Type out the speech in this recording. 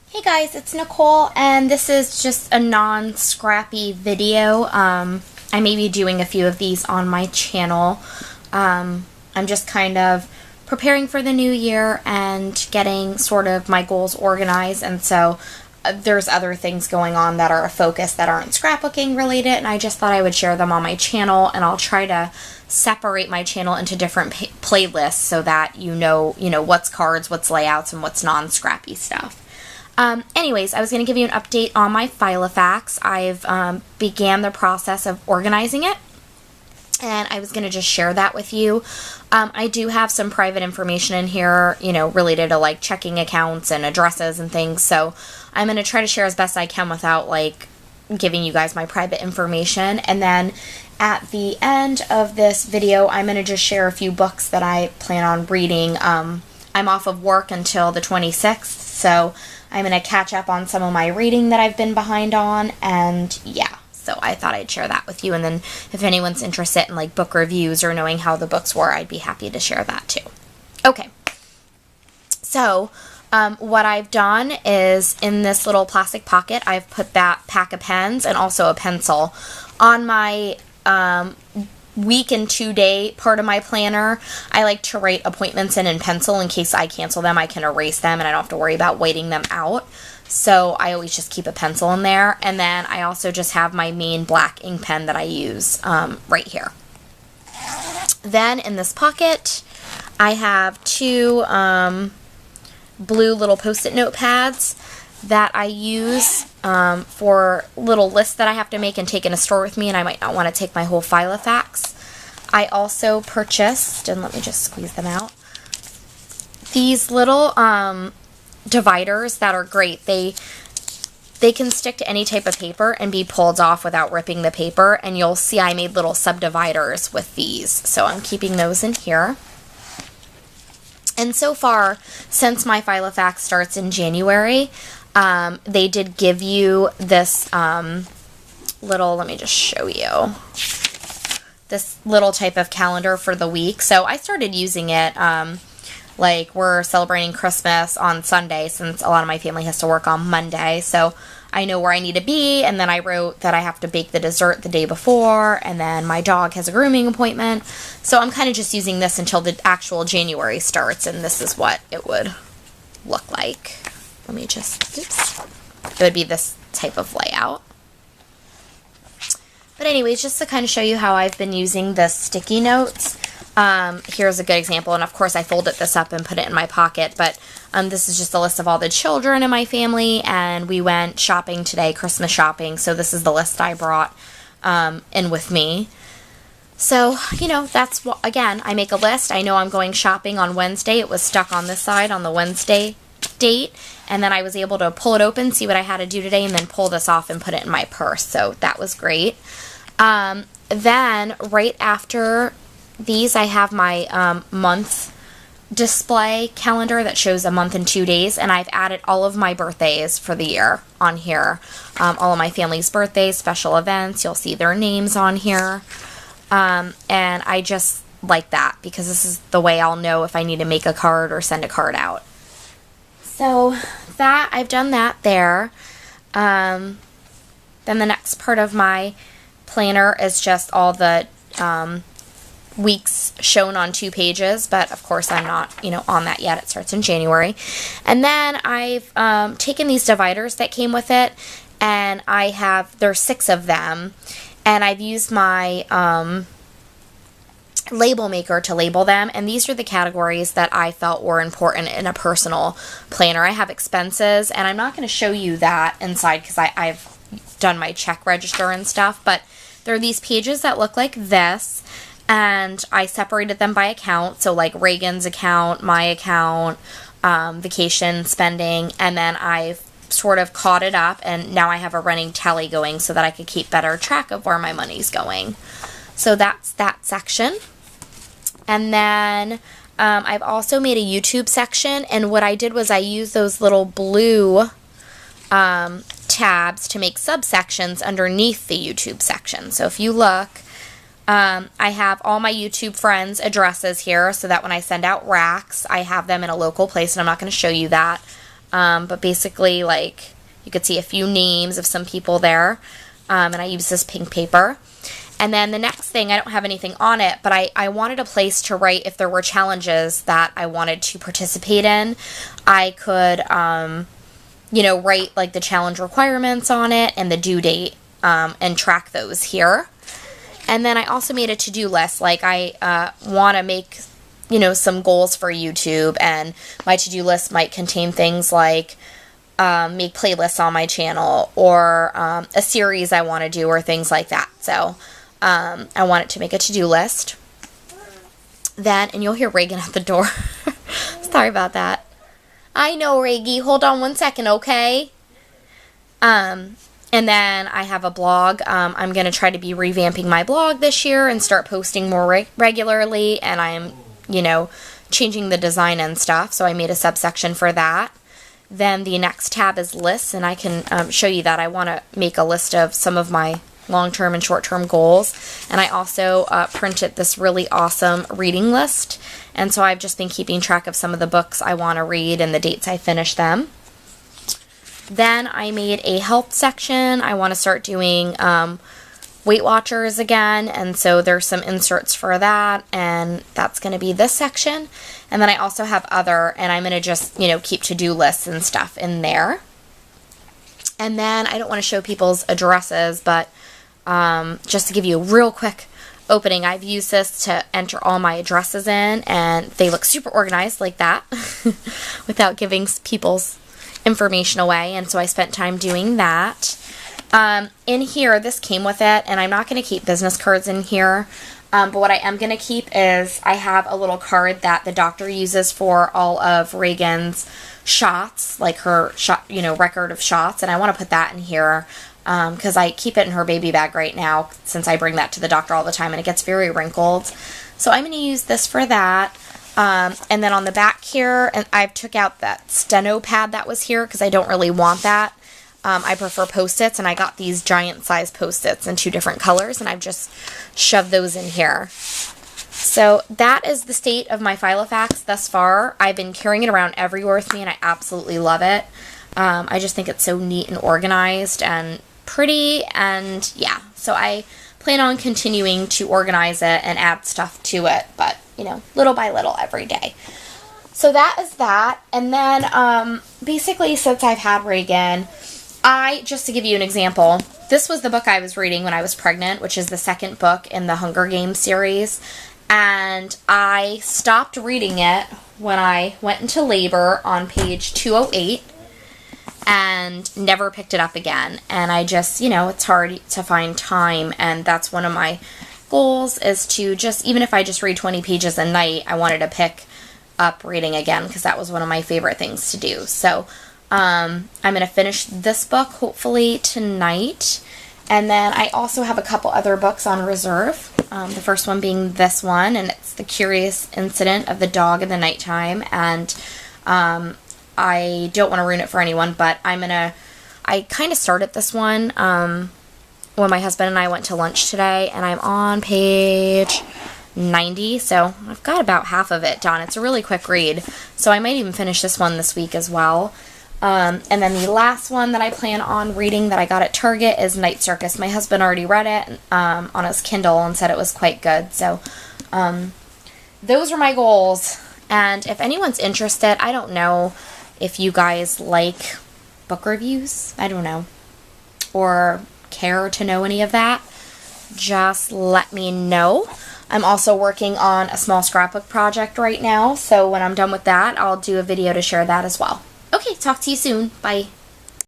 Hey guys, it's Nicole, and this is just a non-scrappy video. I may be doing a few of these on my channel. I'm just kind of preparing for the new year and getting sort of my goals organized, and so there's other things going on that are a focus that aren't scrapbooking related, and I just thought I would share them on my channel, and I'll try to separate my channel into different playlists so that you know what's cards, what's layouts, and what's non-scrappy stuff. Anyways, I was going to give you an update on my Filofax. I've began the process of organizing it, and I was going to just share that with you. I do have some private information in here, related to like checking accounts and addresses and things, so I'm going to try to share as best I can without like giving you guys my private information. And then at the end of this video, I'm going to just share a few books that I plan on reading. I'm off of work until the 26th, so I'm going to catch up on some of my reading that I've been behind on, and yeah, so I thought I'd share that with you, and then if anyone's interested in like book reviews or knowing how the books were, I'd be happy to share that too. Okay, so what I've done is in this little plastic pocket, I've put that pack of pens and also a pencil. On my week and 2-day part of my planner, I like to write appointments in pencil in case I cancel them. I can erase them and I don't have to worry about whiting them out. So I always just keep a pencil in there. And then I also just have my main black ink pen that I use right here. Then in this pocket, I have two blue little Post-it notepads that I use for little lists that I have to make and take in a store with me, and I might not want to take my whole Filofax. I also purchased, and let me just squeeze them out, these little dividers that are great. They can stick to any type of paper and be pulled off without ripping the paper, and you'll see I made little subdividers with these, so I'm keeping those in here. And so far, since my Filofax starts in January, they did give you this little, let me just show you, this little type of calendar for the week. So I started using it, like we're celebrating Christmas on Sunday since a lot of my family has to work on Monday. So I know where I need to be, and then I wrote that I have to bake the dessert the day before, and then my dog has a grooming appointment. So I'm kind of just using this until the actual January starts, and this is what it would look like. Let me just, oops. It would be this type of layout. But anyways, just to kind of show you how I've been using the sticky notes. Here's a good example, and of course I folded this up and put it in my pocket, but this is just a list of all the children in my family, and we went shopping today, Christmas shopping, so this is the list I brought in with me. So, that's what, again, I make a list. I know I'm going shopping on Wednesday. It was stuck on this side on the Wednesday date, and then I was able to pull it open, see what I had to do today, and then pull this off and put it in my purse, so that was great. Then, right after these, I have my month display calendar that shows a month and 2 days, and I've added all of my birthdays for the year on here. All of my family's birthdays, special events, you'll see their names on here. And I just like that because this is the way I'll know if I need to make a card or send a card out. So that, I've done that there. Then the next part of my planner is just all the weeks shown on 2 pages, but of course I'm not, on that yet. It starts in January. And then I've taken these dividers that came with it, and there's 6 of them, and I've used my label maker to label them, and these are the categories that I felt were important in a personal planner. I have expenses, and I'm not going to show you that inside because I've done my check register and stuff, but there are these pages that look like this, and I separated them by account, so like Reagan's account, my account, vacation spending, and then I've sort of caught it up, and now I have a running tally going so that I could keep better track of where my money's going. So that's that section. And then I've also made a YouTube section, and what I did was I used those little blue tabs to make subsections underneath the YouTube section. So if you look, I have all my YouTube friends' addresses here so that when I send out racks, I have them in a local place, and I'm not going to show you that. but basically, like, you could see a few names of some people there, and I use this pink paper. And then the next thing, I don't have anything on it, but I wanted a place to write if there were challenges that I wanted to participate in. I could, you know, write like the challenge requirements on it and the due date, and track those here. And then I also made a to-do list. Like, I want to make, you know, some goals for YouTube, and my to-do list might contain things like make playlists on my channel, or a series I want to do, or things like that. So I wanted to make a to-do list. Then, and you'll hear Reagan at the door. Sorry about that. I know, Reggie. Hold on one second, okay? And then I have a blog. I'm going to try to be revamping my blog this year and start posting more regularly. And I'm, you know, changing the design and stuff. So I made a subsection for that. Then the next tab is lists, and I can show you that. I want to make a list of some of my long-term and short-term goals. And I also printed this really awesome reading list. And so I've just been keeping track of some of the books I want to read and the dates I finish them. Then I made a health section. I want to start doing Weight Watchers again, and so there's some inserts for that, and that's going to be this section. And then I also have other, and I'm going to just, you know, keep to-do lists and stuff in there. And then I don't want to show people's addresses, but just to give you a real quick opening, I've used this to enter all my addresses in, and they look super organized like that without giving people's information away, and so I spent time doing that. In here, this came with it, and I'm not going to keep business cards in here, but what I am going to keep is I have a little card that the doctor uses for all of Reagan's shots, like her shot, you know, record of shots, and I want to put that in here because I keep it in her baby bag right now since I bring that to the doctor all the time, and it gets very wrinkled. So I'm going to use this for that. And then on the back here, and I took out that steno pad that was here because I don't really want that. I prefer Post-its, and I got these giant size Post-its in 2 different colors, and I've just shoved those in here. So that is the state of my Filofax thus far. I've been carrying it around everywhere with me, and I absolutely love it. I just think it's so neat and organized and pretty, and yeah. So I plan on continuing to organize it and add stuff to it, but, you know, little by little every day. So that is that. And then basically, since I've had Reagan, just to give you an example, this was the book I was reading when I was pregnant, which is the second book in the Hunger Games series. And I stopped reading it when I went into labor on page 208 and never picked it up again. And I just, you know, it's hard to find time, and that's one of my goals, is to just, even if I just read 20 pages a night, I wanted to pick up reading again because that was one of my favorite things to do. So I'm going to finish this book hopefully tonight, and then I also have a couple other books on reserve. The first one being this one, and it's The Curious Incident of the Dog in the Nighttime, and I don't want to ruin it for anyone, but I kind of started this one when my husband and I went to lunch today, and I'm on page 90, so I've got about half of it done. It's a really quick read, so I might even finish this one this week as well. And then the last one that I plan on reading that I got at Target is Night Circus. My husband already read it on his Kindle and said it was quite good. So those are my goals. And if anyone's interested, I don't know if you guys like book reviews. I don't know. Or care to know any of that. Just let me know. I'm also working on a small scrapbook project right now. So when I'm done with that, I'll do a video to share that as well. Okay, talk to you soon. Bye.